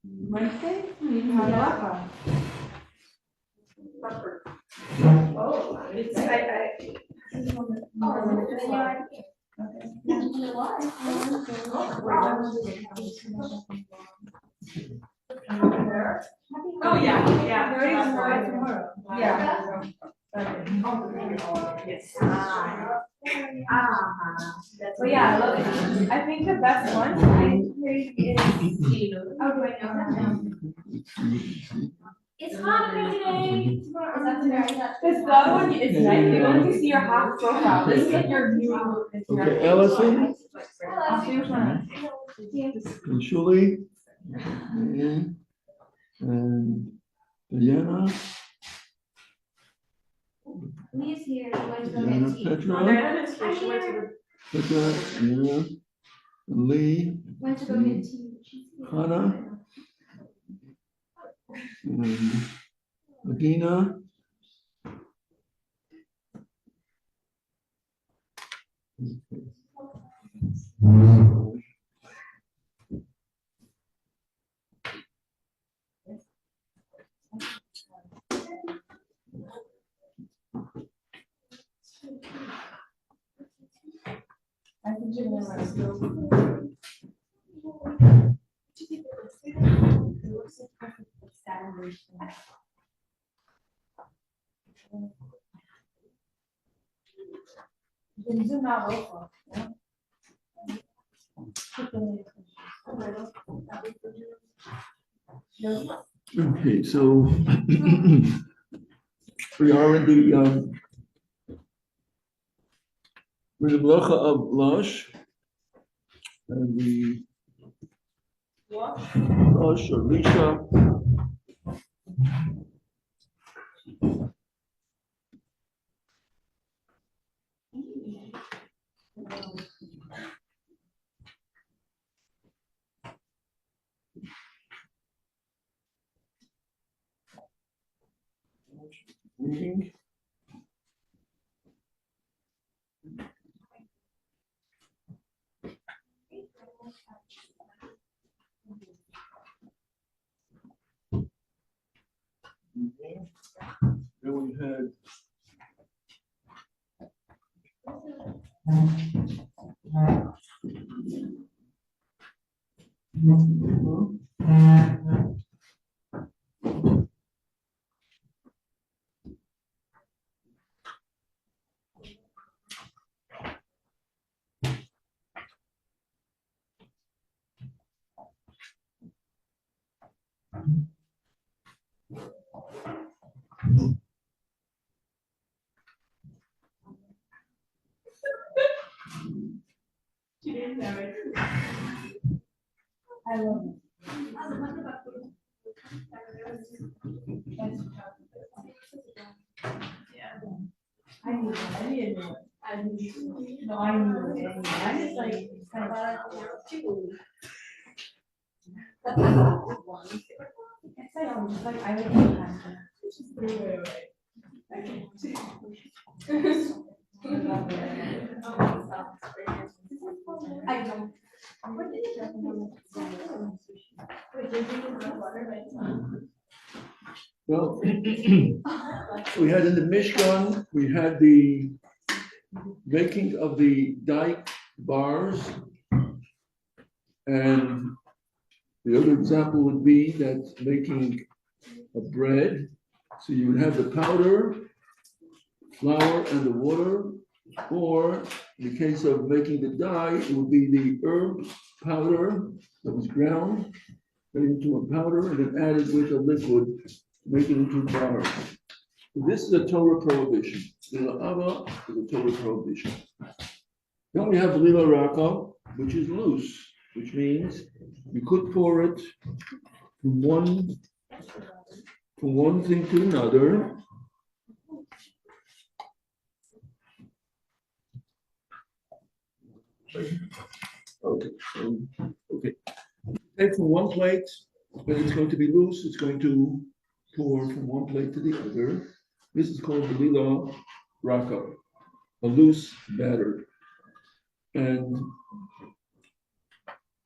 Wednesday? Yeah. Oh, it's, Oh, yeah. Tomorrow. Yeah. Yes. But yeah, I love it. I think the best one I played is. Oh, do I know that? It's Hanukkah today. Tomorrow. Is that today? Because the other one is nice. They want to see your half profile. This is like your viewing. Okay, Ellison. I'll see which one. And Shuli. And Diana. Lee's here. He went to go Diana, get tea. Petra. Petra, yeah. And Lee. Went to go get tea. Hannah. And Medina. I think you're gonna let go. You can zoom out also. Okay, so we are in the Melacha of Lush, and the Lush or Lisha. Reading. Then we had I love it. I need it. No, I need it. I just like kind of. It's like I would I don't. Well, we had in the Mishkan, we had the making of the dike bars. And the other example would be that making a bread. So you would have the powder, flour, and the water. Or in the case of making the dye, it would be the herb powder that was ground, made into a powder, and then added with a liquid, make it into bars. So this is a Torah prohibition. Lila Ava is a Torah prohibition. Then we have Lila Raka, which is loose, which means you could pour it from one thing to another. Okay. Take from one plate, but it's going to be loose. It's going to pour from one plate to the other. This is called the Lila Raka, a loose batter. And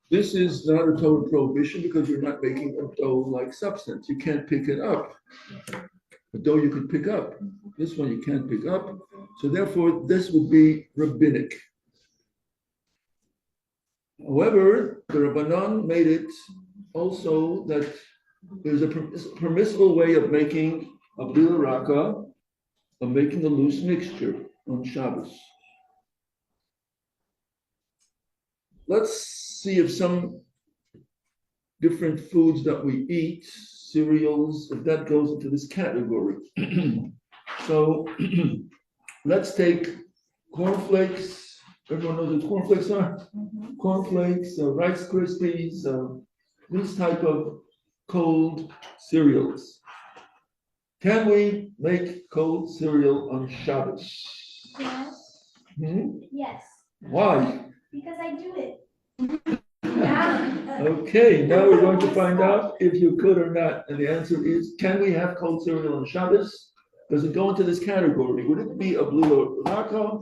This is not a total prohibition because you're not making a dough-like substance. You can't pick it up. A dough you could pick up. This one you can't pick up. So therefore, this would be rabbinic. However, the Rabbanan made it also that there's a permissible way of making a bilaraka, of making a loose mixture on Shabbos. Let's see if some different foods that we eat, cereals, if that goes into this category. So let's take cornflakes. Everyone knows what cornflakes are? Cornflakes, Rice Krispies, these type of cold cereals. Can we make cold cereal on Shabbos? Yes. Yes. Why? Because I do it. Okay, now we're going to find out if you could or not. And the answer is, can we have cold cereal on Shabbos? Does it go into this category? Would it be a blue raka?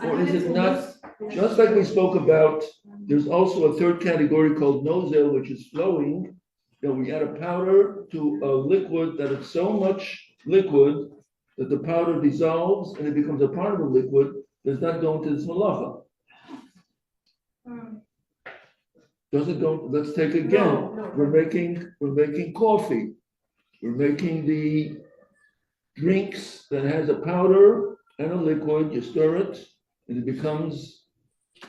Or is it not? Just like we spoke about, there's also a third category called nozel, which is flowing. That we add a powder to a liquid that is so much liquid that the powder dissolves and it becomes a part of the liquid. Does not go into this malacha. Does it go? Let's take again. We're making coffee. We're making the drinks that has a powder and a liquid. You stir it, and it becomes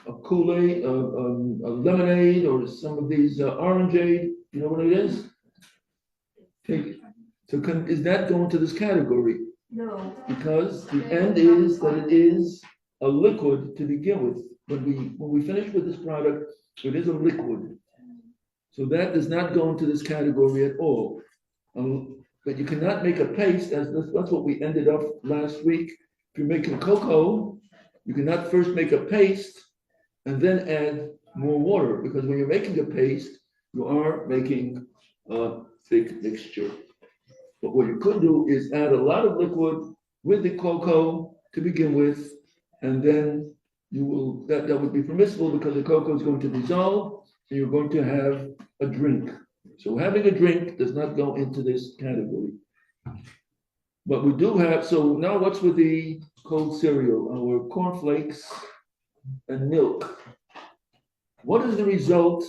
a Kool-Aid, a lemonade, or some of these orangeade. You know what it is? Is that going to this category? No. Because the end is that it is a liquid to begin with. When we finish with this product, it is a liquid. So that does not go into this category at all. But you cannot make a paste, that's what we ended up last week. If you're making cocoa, you cannot first make a paste and then add more water, because when you're making a paste, you are making a thick mixture. But what you could do is add a lot of liquid with the cocoa to begin with, and then that would be permissible because the cocoa is going to dissolve and you're going to have a drink. So having a drink does not go into this category. But we do have, so now what's with the cold cereal? Our cornflakes and milk. What is the result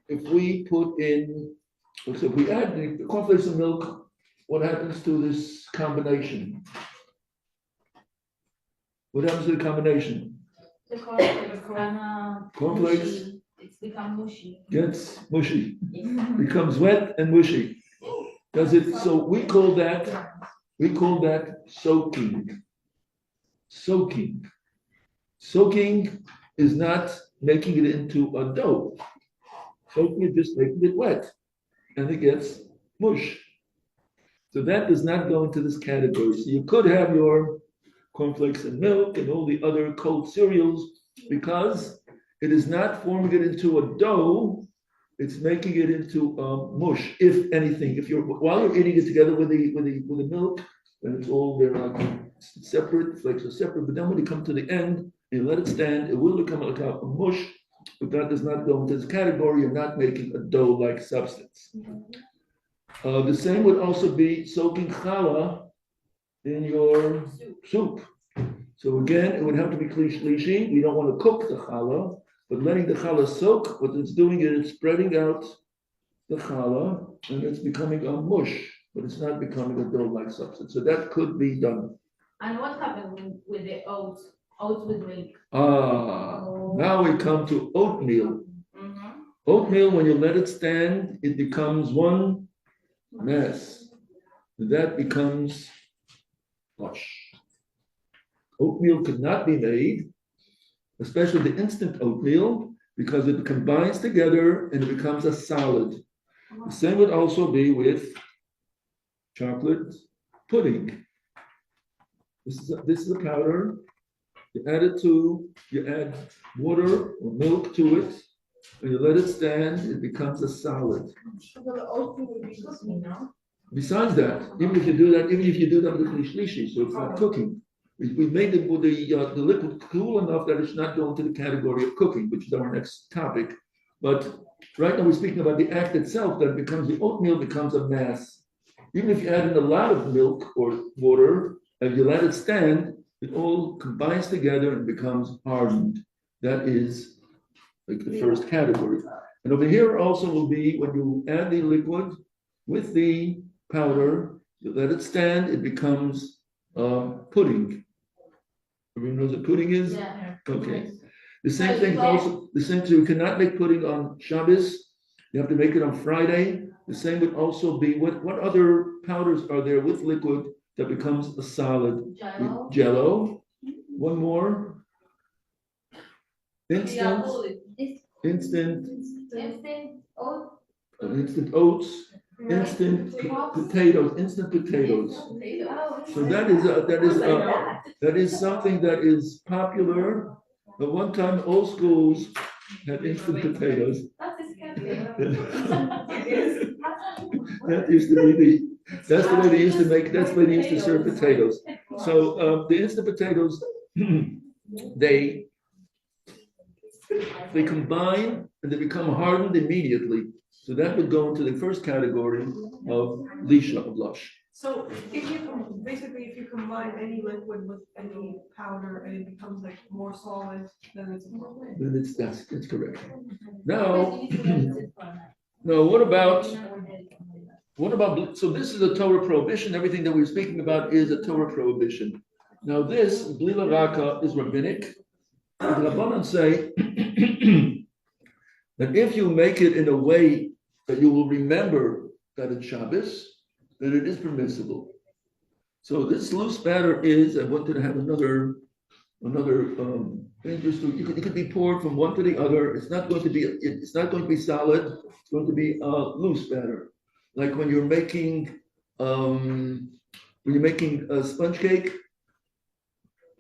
if we put in, so if we add the cornflakes and milk, what happens to this combination? What happens to the combination? The cornflakes, it's become mushy. Gets mushy, becomes wet and mushy. Does it? So we call that soaking. Soaking is not making it into a dough. Soaking is just making it wet, and it gets mush. So that does not go into this category. So you could have your cornflakes and milk and all the other cold cereals, because it is not forming it into a dough, it's making it into mush, if anything. While you're eating it together with the milk, then it's all they're like separate, flakes are separate, but then when you come to the end, you let it stand, it will become like a mush, but that does not go into this category. You're not making a dough-like substance. The same would also be soaking challah in your soup. So again, it would have to be klishlishi. We don't want to cook the challah, but letting the challah soak, what it's doing is it's spreading out the challah, and it's becoming a mush, but it's not becoming a dough-like substance. So that could be done. And what happened with the oats? Oats with milk. Now we come to oatmeal. Oatmeal, when you let it stand, it becomes one mass. That becomes mush. Oatmeal could not be made, especially the instant oatmeal, because it combines together and it becomes a solid. The same would also be with chocolate pudding. This is a powder. You add water or milk to it, and you let it stand, it becomes a solid. Besides that, even if you do that with klishlishi, so it's not cooking. We made the liquid cool enough that it's not going to the category of cooking, which is our next topic. But right now we're speaking about the act itself, that becomes the oatmeal becomes a mass. Even if you add in a lot of milk or water and you let it stand, it all combines together and becomes hardened. That is like the first category. And over here also will be when you add the liquid with the powder, you let it stand, it becomes pudding. Everyone knows what pudding is? Yeah. Okay. The same thing also, the same thing, you cannot make pudding on Shabbos. You have to make it on Friday. The same would also be, what other powders are there with liquid that becomes a solid? Jello. Jello. One more. Instant Instant oat. instant oats, instant potatoes. So that is something that is popular. At one time, old schools had instant potatoes. That used to be that's the way they used to make, that's the way they used to serve potatoes. So the instant potatoes, they combine and they become hardened immediately. So that would go into the first category of lisha, of lush. So if you combine any liquid with any powder and it becomes like more solid, then it's more. Then that's correct. Now, no, what about, so this is a Torah prohibition. Everything that we're speaking about is a Torah prohibition. Now this, blila raka, is rabbinic. The Rabbanan say that if you make it in a way that you will remember that it's Shabbos, then it is permissible. So this loose batter is, I wanted to have another interesting, it could be poured from one to the other. It's not going to be solid. It's going to be a loose batter. Like when you're making a sponge cake,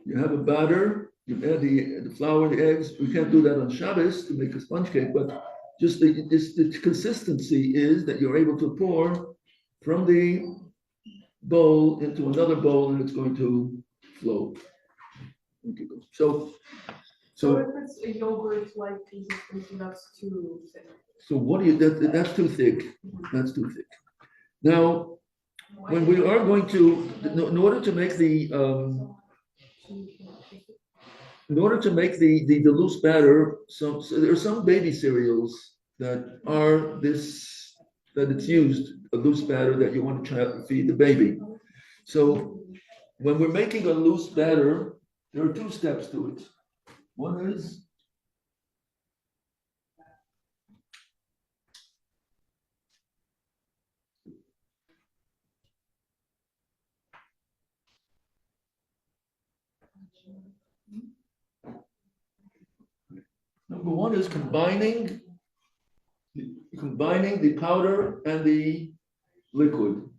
you have a batter, you add the flour, the eggs. We can't do that on Shabbos to make a sponge cake, but just the consistency is that you're able to pour from the bowl into another bowl and it's going to flow. So if it's a yogurt like consistency, that's too thick. So what do you, that's too thick. That's too thick. Now, when we are going to, in order to make the loose batter, so there are some baby cereals that are that it's used, a loose batter that you want to feed the baby. So when we're making a loose batter, there are two steps to it. One is number one is combining the powder and the liquid.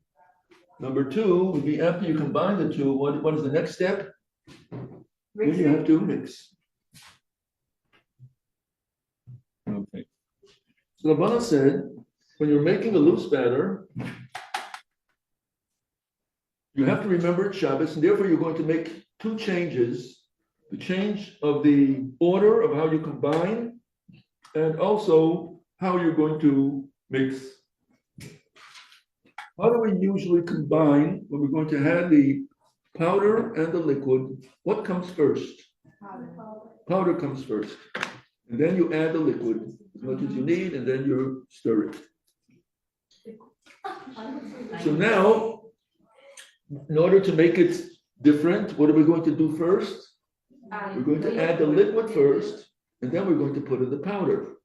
Number two would be after you combine the two, what is the next step? Then you have to mix. Okay. So Rabbanan said, when you're making a loose batter, you have to remember it's Shabbos, and therefore you're going to make two changes. The change of the order of how you combine, and also how you're going to mix. How do we usually combine when we're going to add the powder and the liquid? What comes first? Powder comes first. And then you add the liquid as much as you need, and then you stir it. So now, in order to make it different, what are we going to do first? We're going to add the liquid first, and then we're going to put in the powder.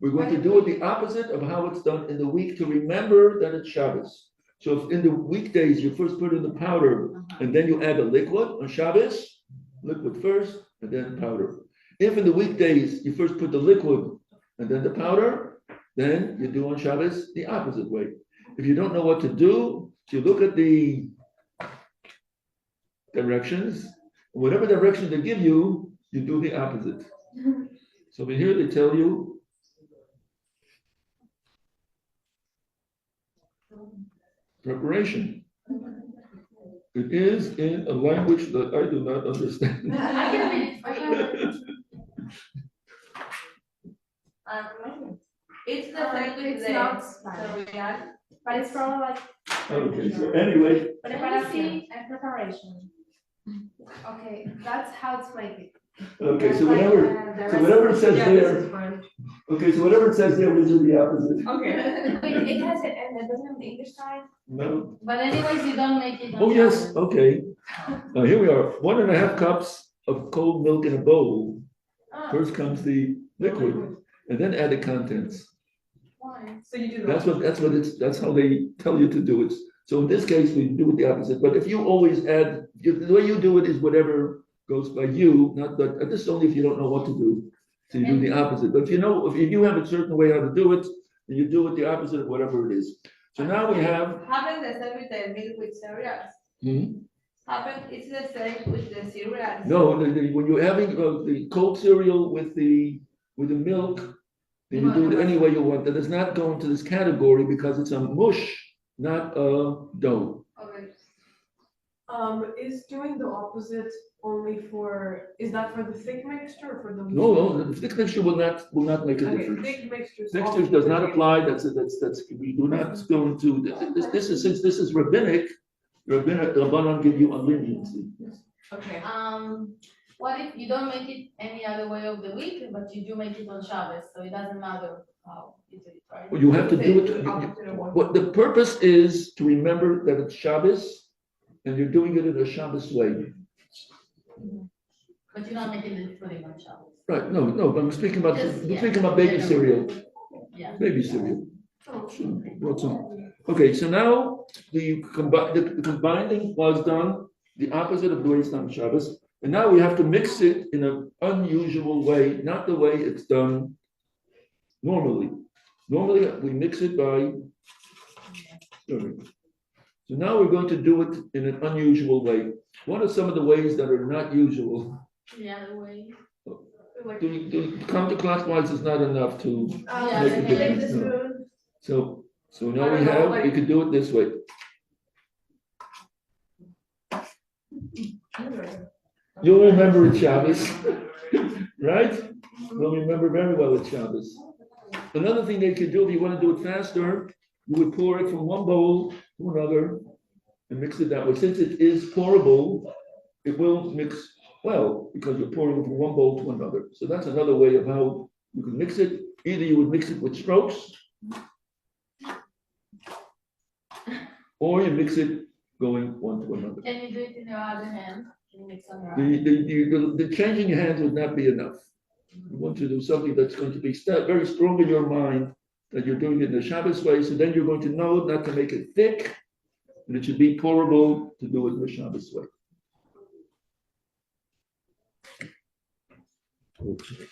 We're going to do it the opposite of how it's done in the week to remember that it's Shabbos. So if in the weekdays you first put in the powder and then you add the liquid on Shabbos, liquid first and then powder. If in the weekdays you first put the liquid and then the powder, then you do on Shabbos the opposite way. If you don't know what to do, you look at the directions. Whatever direction they give you, you do the opposite. So over here they tell you preparation. It is in a language that I do not understand. It's the same with It's the not cereal. but it's probably like Okay, so anyway, preparación and preparation. Okay, that's how to make it. okay, That's so like, whatever, the so whatever it says Yeah, this there, is French. okay, so whatever it says there, we do the opposite. Okay. Wait, it has it, and it doesn't have the English side? No, But anyways, you don't make it on oh, yes, Shabbos. okay. Now, here we are, 1.5 cups of cold milk in a bowl. Ah, First comes the liquid, and then add the contents. why? So you do the. That's how they tell you to do it. So in this case, we do it the opposite, but if you always add, the way you do it is whatever goes by you, not that, this is only if you don't know what to do. So you do the opposite, but if you have a certain way how to do it, then you do it the opposite of whatever it is. So now we have, Happen the same with the milk with cereals. Happen, it's the same with the cereals. no, when you're having the cold cereal with the milk, then you do it any way you want. That does not go into this category because it's a mush, not a dough. Okay. Is doing the opposite only for, is that for the thick mixture or for the? No, the thick mixture will not make a Okay, difference. thick mixtures. Mixture does not apply, we do not go into, this is, since this is rabbinic, Rabbanan give you a leniency. Okay. What if you don't make it any other way of the week, but you do make it on Shabbos, so it doesn't matter how you do it, right? Well, you have to do it, Opposite of one. what the purpose is to remember that it's Shabbos, and you're doing it in a Shabbos way. But you're not making it pudding on Shabbos. Right, no, but I'm speaking about, Just, baby cereal, Yeah. baby cereal. Brought some. Okay, so now the combining was done, the opposite of the way it's done on Shabbos. And now we have to mix it in an unusual way, not the way it's done normally. Normally, we mix it by. So now we're going to do it in an unusual way. What are some of the ways that are not usual? The other way. The counterclockwise is not enough to Yeah, make a like difference. the No. spoon. So now we could do it this way. You'll remember it Shabbos, right? You'll remember very well it's Shabbos. Another thing they could do, if you want to do it faster, you would pour it from one bowl to another and mix it that way. Since it is pourable, it will mix well because you're pouring it from one bowl to another. So that's another way of how you can mix it. Either you would mix it with strokes, or you mix it going one to another. Can you do it in your other hand? Can you mix on your other? The changing your hands would not be enough. You want to do something that's going to be very strong in your mind that you're doing it in the Shabbos way. So then you're going to know not to make it thick, and it should be pourable to do it in the Shabbos way. Okay.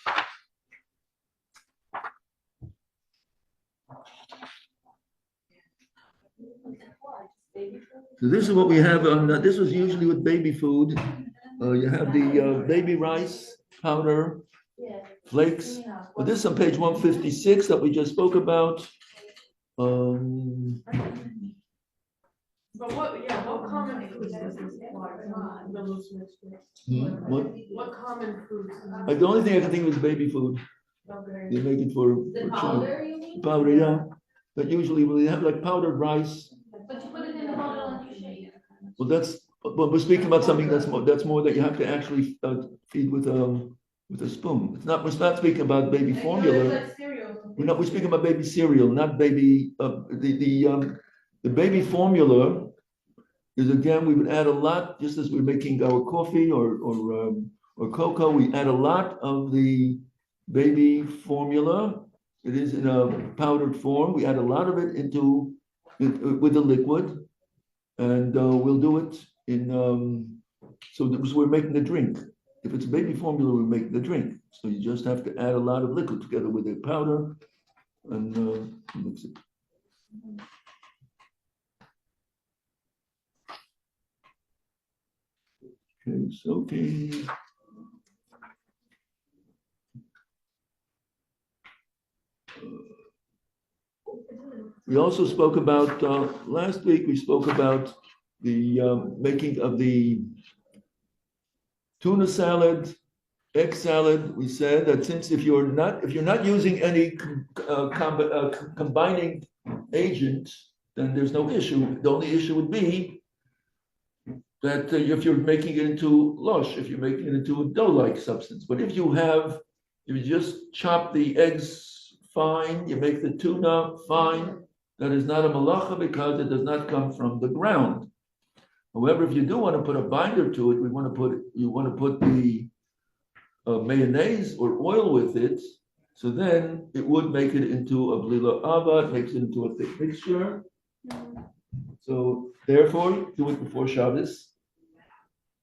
So this is what we have on, this was usually with baby food. You have the baby rice powder, flakes. But this is on page 156 that we just spoke about. But what common foods does this apply to? The loose mixture? What common foods? The only thing I can think of is baby food. Okay. They make it for The children. powder, you mean? Powder, yeah. But usually when they have like powdered rice, But you put it in the bottle and you shake. well, but we're speaking about something that's more that you have to actually feed with a spoon. We're not speaking about baby formula. Like cereal. We're speaking about baby cereal, not baby, the baby formula is, again, we would add a lot, just as we're making our coffee or cocoa, we add a lot of the baby formula. It is in a powdered form. We add a lot of it with the liquid, and we'll do it in, so we're making the drink. If it's baby formula, we're making the drink. So you just have to add a lot of liquid together with the powder and mix it. Okay, soaking. We also spoke about, last week, we spoke about the making of the tuna salad, egg salad, we said that since if you're not using any combining agent, then there's no issue. The only issue would be that if you're making it into lush, if you're making it into a dough-like substance. But if you just chop the eggs fine, you make the tuna fine, that is not a malacha because it does not come from the ground. However, if you do want to put a binder to it, you want to put the mayonnaise or oil with it, so then it would make it into a blila ava, it makes it into a thick mixture. So therefore, do it before Shabbos.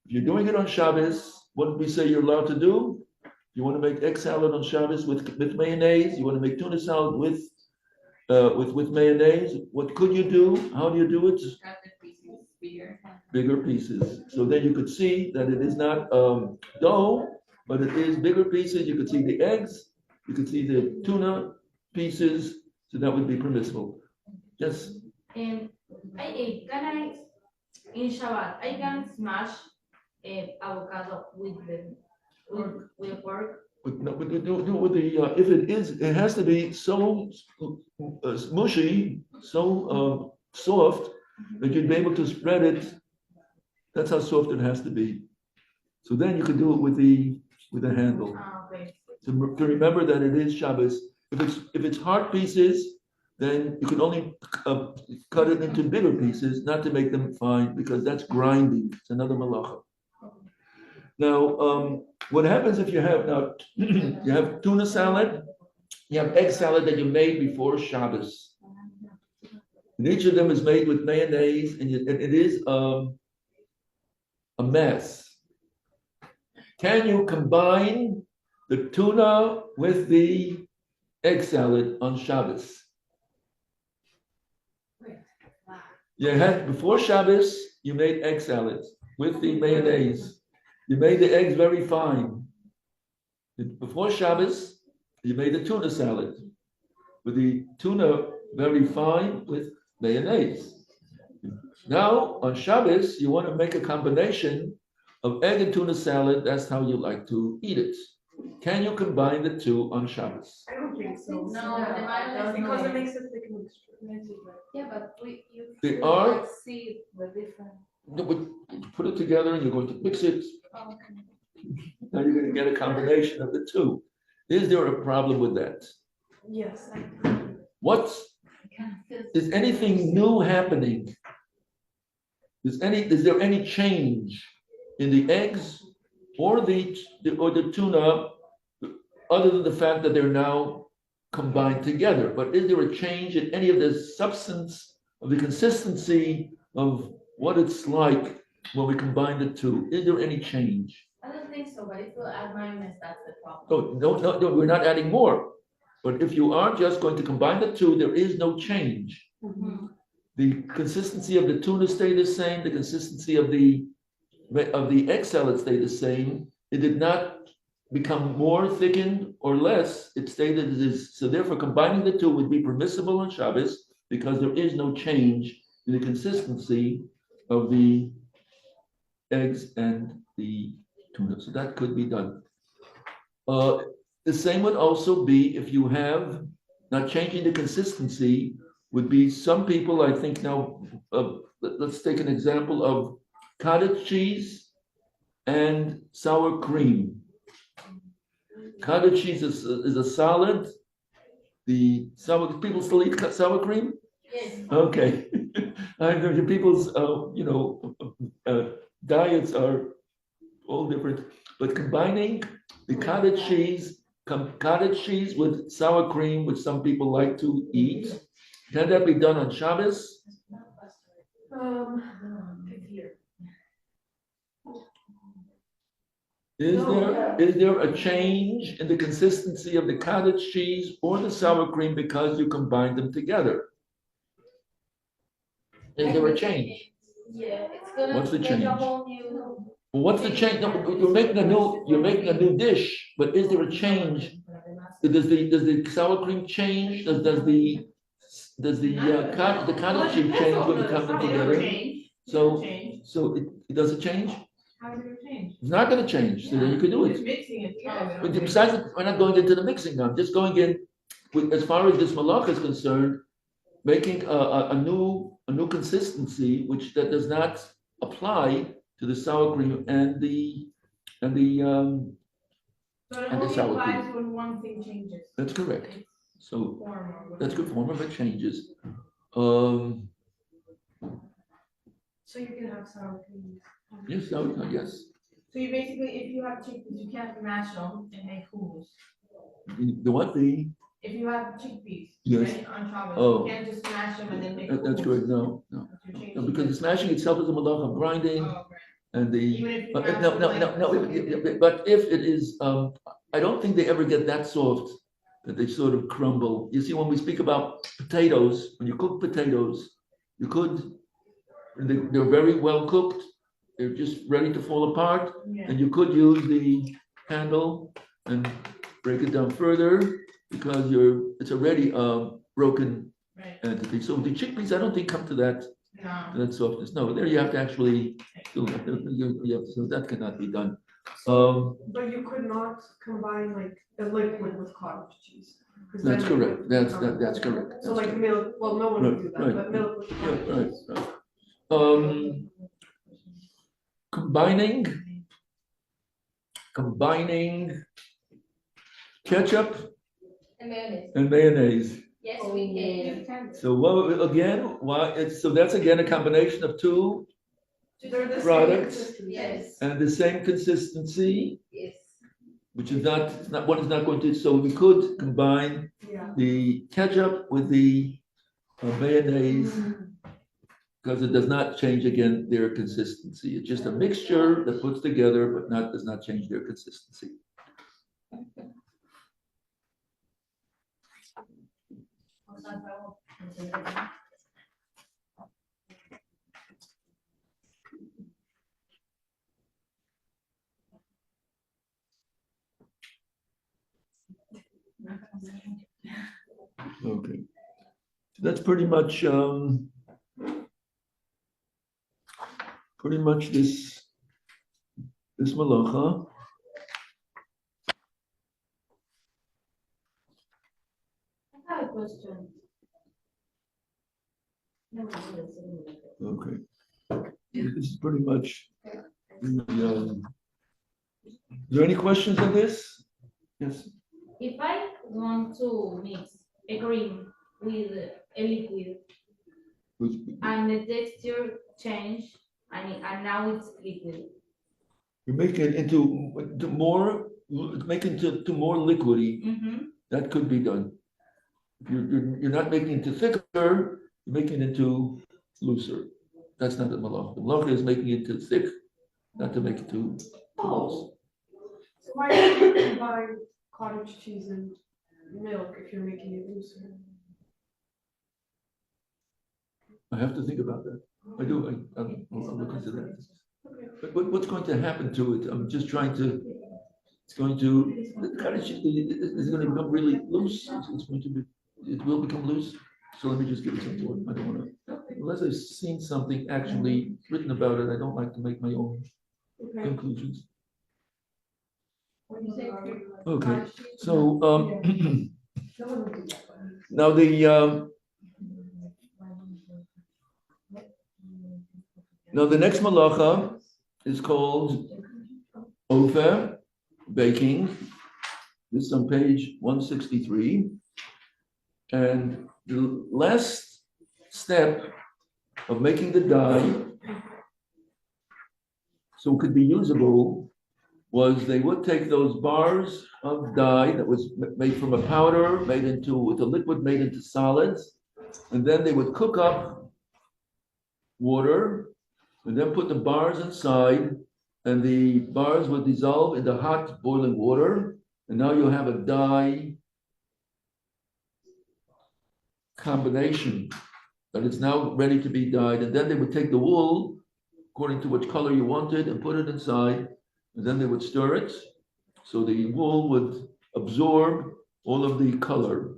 If you're doing it on Shabbos, what did we say you're allowed to do? You want to make egg salad on Shabbos with mayonnaise. You want to make tuna salad with mayonnaise. What could you do? How do you do it? Bigger pieces. So then you could see that it is not dough, but it is bigger pieces. You could see the eggs. You could see the tuna pieces. So that would be permissible. Yes. Can I in Shabbat I can smash avocado with pork. But do with the if it has to be so mushy, so soft that you'd be able to spread it. That's how soft it has to be. So then you could do it with a handle. Okay. To remember that it is Shabbos. If it's hard pieces, then you can only cut it into bigger pieces, not to make them fine, because that's grinding. It's another malacha. Now, what happens if you have tuna salad, you have egg salad that you made before Shabbos. And each of them is made with mayonnaise, and it is a mess. Can you combine the tuna with the egg salad on Shabbos? You had before Shabbos, you made egg salad with the mayonnaise. You made the eggs very fine. Before Shabbos, you made the tuna salad with the tuna very fine with mayonnaise. Now, on Shabbos, you want to make a combination of egg and tuna salad. That's how you like to eat it. Can you combine the two on Shabbos? I don't think so. No, Because it makes a thick mixture. Yeah, but They are. See the difference. No, but you put it together and you're going to mix it. Okay. Now you're going to get a combination of the two. Is there a problem with that? Yes. Is anything new happening? Is there any change in the eggs or the tuna, other than the fact that they're now combined together? But is there a change in any of the substance of the consistency of what it's like when we combine the two? Is there any change? I don't think so, but if you add mayonnaise, that's the problem. No, we're not adding more. But if you are just going to combine the two, there is no change. Mm-hmm. The consistency of the tuna stay the same. The consistency of the egg salad stay the same. It did not become more thickened or less. It stayed as it is. So therefore, combining the two would be permissible on Shabbos because there is no change in the consistency of the eggs and the tuna. So that could be done. The same would also be if you have not changing the consistency. Would be some people, I think now, let's take an example of cottage cheese and sour cream. Cottage cheese is a solid. People still eat sour cream? Yes. Okay. People's diets are all different, but combining the cottage cheese with sour cream, which some people like to eat. Can that be done on Shabbos? Is there a change in the consistency of the cottage cheese or the sour cream because you combine them together? Is there a change? Yeah, it's gonna What's the make change? a whole new. What's the change? No, you're making a new dish, but is there a change? Does the sour cream change? Does the cottage cheese change when you come them together? So it does it change? How is it gonna change? It's not gonna change, so then you can do Just it. mixing it together. But besides, we're not going into the mixing now, I'm just going in, with, as far as this malach is concerned, making a new consistency, which that does not apply to the sour cream and the, So it and the only sour applies cream. when one thing changes. That's correct. So Form or that's good whatever. form of it changes. So you can have sour cream. Yes, yes. So you basically, if you have chickpeas, you can't mash them and make hummus. The what, the, If you have chickpeas, Yes. right, on Shabbos, Oh. you can't just smash them and then make that's hummus. correct, no. You're changing No, because the it. smashing itself is a malach of grinding, Oh, right. and the, Even if you but, mash no, them no, like no, something- but if it is, I don't think they ever get that soft, that they sort of crumble. You see, when we speak about potatoes, when you cook potatoes, you could, they're very well cooked, they're just ready to fall apart, Yeah. and you could use the handle and break it down further, because it's already a broken Right. entity. So the chickpeas, I don't think come to that No. softness. No, there you have to actually do that. So that cannot be done. But you could not combine like a liquid with cottage cheese. 'Cause That's then it correct. would That's become- correct. So That's like correct. milk, well, no one would do that, Right, but milk with cottage Yeah, cheese. right. Combining ketchup And mayonnaise. and mayonnaise. Yes, we can. So what again? Why? So that's again a combination of two They're the same Products. consistency. Yes, and the same consistency, yes. which is not one is not going to. So we could combine Yeah. the ketchup with the mayonnaise, because it does not change again their consistency. It's just a mixture that puts together, but does not change their consistency. Okay, that's pretty much this malacha. I have a question. Okay, this is pretty much. Is there any questions on this? Yes. If I want to mix a cream with a liquid and the texture change and now it's liquid. You make it into more, make it to more liquidy. That could be done. You're not making it too thicker, you're making it too looser. That's not the malach. The malach is making it too thick, not to make it too loose. So why don't you combine cottage cheese and milk if you're making it looser? I have to think about that. I do, I'll look into that. Okay. But what's going to happen to it? I'm just trying to, the cottage cheese is going to become really loose. It's going to be, it will become loose. So let me just give it some thought. I don't want to, unless I've seen something actually written about it, I don't like to make my own Okay. conclusions. What do you say? Okay, so, No one would do that. now the next malacha is called ofer, baking. This is on page 163. And the last step of making the dye, so it could be usable, was they would take those bars of dye that was made from a powder, with a liquid made into solids, and then they would cook up water, and then put the bars inside, and the bars would dissolve in the hot boiling water, and now you have a dye combination that is now ready to be dyed. And then they would take the wool according to which color you wanted and put it inside, and then they would stir it so the wool would absorb all of the color.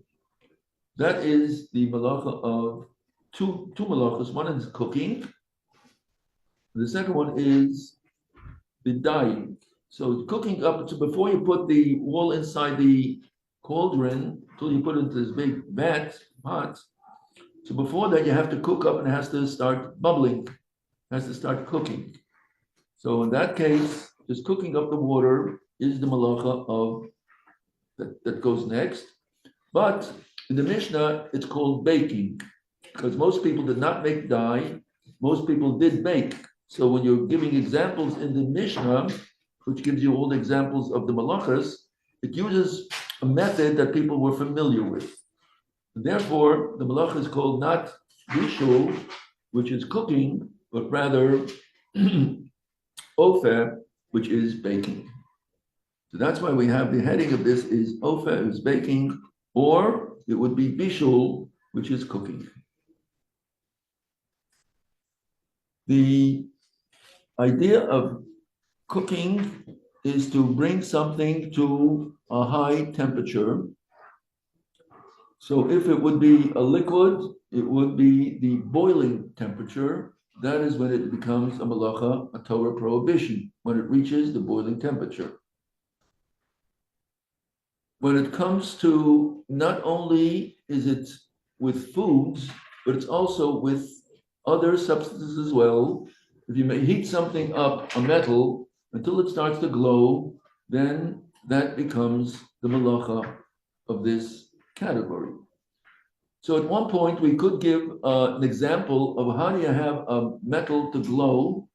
That is the malacha of two malachas. One is cooking. The second one is the dyeing. So cooking up to before you put the wool inside the cauldron, till you put it into this big pot. So before that, you have to cook up and it has to start bubbling, has to start cooking. So in that case, just cooking up the water is the malacha of that goes next. But in the Mishnah, it's called baking, because most people did not make dye, most people did bake. So when you're giving examples in the Mishnah, which gives you all the examples of the malachas, it uses a method that people were familiar with. And therefore, the malacha is called not bishul, which is cooking, but rather ofer, which is baking. So that's why we have the heading of this is ofer, is baking, or it would be bishul, which is cooking. The idea of cooking is to bring something to a high temperature. So if it would be a liquid, it would be the boiling temperature. That is when it becomes a malacha, a Torah prohibition, when it reaches the boiling temperature. When it comes to not only is it with foods, but it's also with other substances as well. If you may heat something up, a metal, until it starts to glow, then that becomes the malacha of this category. So at one point, we could give an example of how do you have a metal to glow.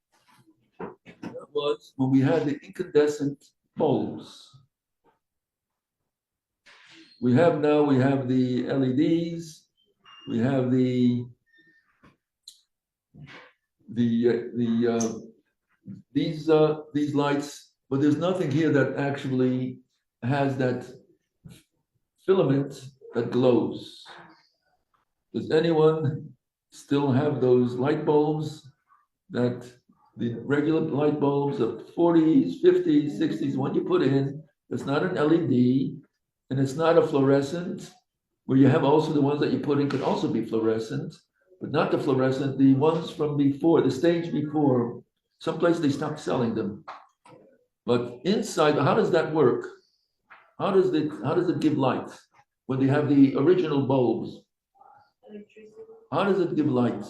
That was when we had the incandescent bulbs. We have the LEDs, we have these lights, but there's nothing here that actually has that filament that glows. Does anyone still have those light bulbs, that the regular light bulbs of 40s, 50s, 60s, what you put in, it's not an LED, and it's not a fluorescent, where you have also the ones that you put in could also be fluorescent, but not the fluorescent, the ones from before, the stage before. Someplace they stopped selling them. But inside, how does that work? How does it give light when they have the original bulbs? Electricity. How does it give light?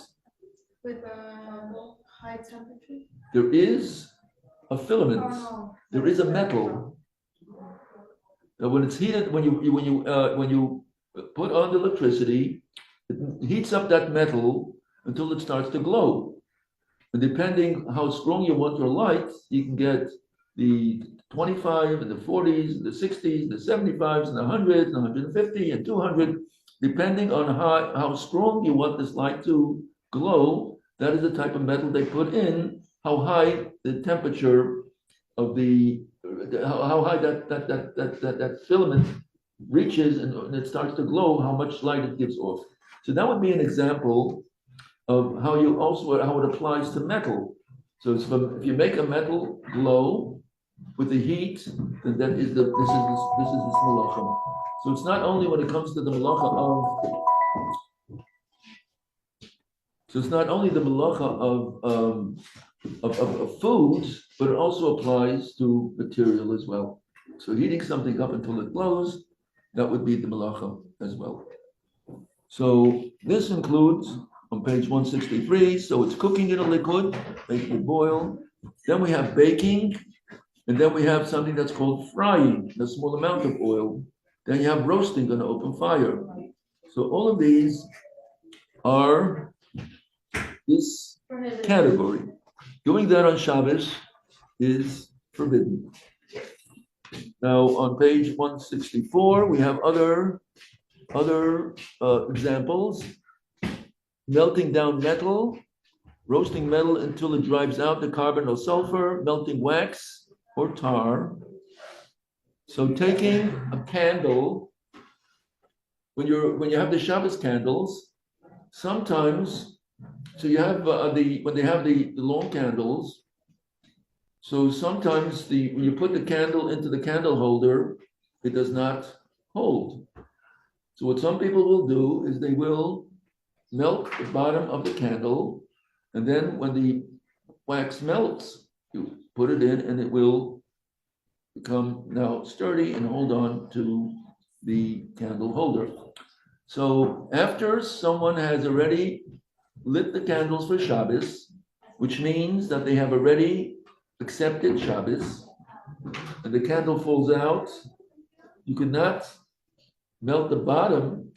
With a high temperature? There is a filament. Oh, no. There is a metal. When it's heated, when you put on the electricity, it heats up that metal until it starts to glow. And depending how strong you want your light, you can get the 25 and the 40s, and the 60s, the 75s, and the 100s, and 150, and 200, depending on how strong you want this light to glow. That is the type of metal they put in, how high the temperature of how high that filament reaches, and it starts to glow, how much light it gives off. So that would be an example of how it applies to metal. So if you make a metal glow with the heat, then this is the malacha. So it's not only when it comes to the malacha of foods, but it also applies to material as well. So heating something up until it glows, that would be the malacha as well. So this includes on page 163, so it's cooking in a liquid, making it boil. Then we have baking, and then we have something that's called frying, a small amount of oil. Then you have roasting on an open fire. So all of these are this category. Doing that on Shabbos is forbidden. Now on page 164, we have other examples. Melting down metal, roasting metal until it drives out the carbon or sulfur, melting wax or tar. So taking a candle, when you have the Shabbos candles, sometimes, so you have when they have the long candles, so sometimes when you put the candle into the candle holder, it does not hold. So what some people will do is they will melt the bottom of the candle, and then when the wax melts, You put it in and it will become now sturdy and hold on to the candle holder. So after someone has already lit the candles for Shabbos, which means that they have already accepted Shabbos, and the candle falls out, you could not melt the bottom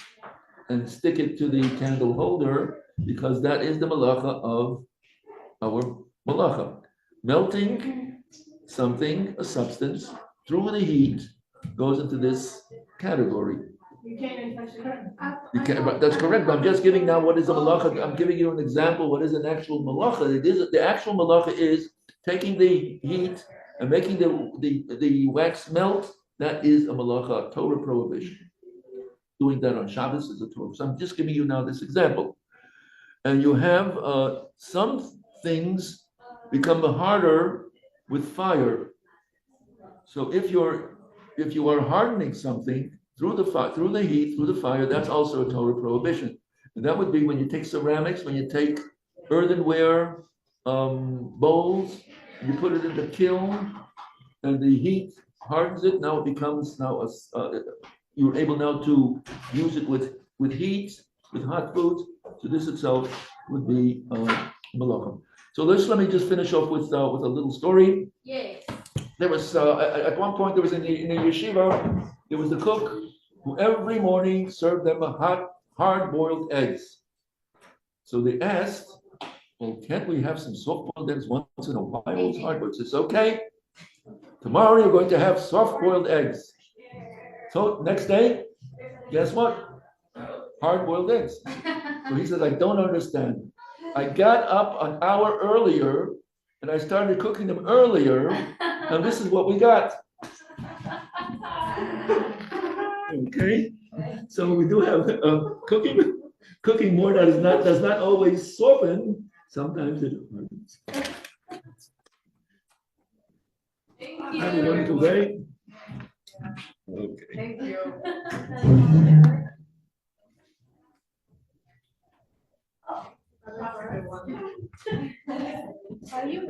and stick it to the candle holder, because that is the malacha of our malacha. Melting something, a substance, through the heat goes into this category. You can't even touch But that's correct, but I'm just giving now what is a malacha. I'm giving you an example, what is an actual malacha. It is, the actual malacha is taking the heat and making the wax melt. That is a malacha, a Torah prohibition. Doing that on Shabbos is a Torah. So I'm just giving you now this example. And you have some things become harder with fire. So if you are hardening something through the heat, through the fire, that's also a Torah prohibition. And that would be when you take ceramics, when you take earthenware bowls, you put it in the kiln, and the heat hardens it. Now it becomes you're able now to use it with heat, with hot food. So this itself would be malacha. So let me just finish off with a little story. Yes. There was at one point there was in a yeshiva, there was a cook who every morning served them a hard-boiled eggs. So they asked, "Well, can't we have some soft-boiled eggs once in a while?" It's hard-boiled. Says, "Okay, tomorrow you're going to have soft-boiled eggs." So next day, guess what? Hard-boiled eggs. So he says, "I don't understand. I got up an hour earlier and I started cooking them earlier, and this is what we got." Okay, so we do have cooking more that does not always soften. Sometimes it hardens. Have a wonderful day. Okay. Thank you. Are you?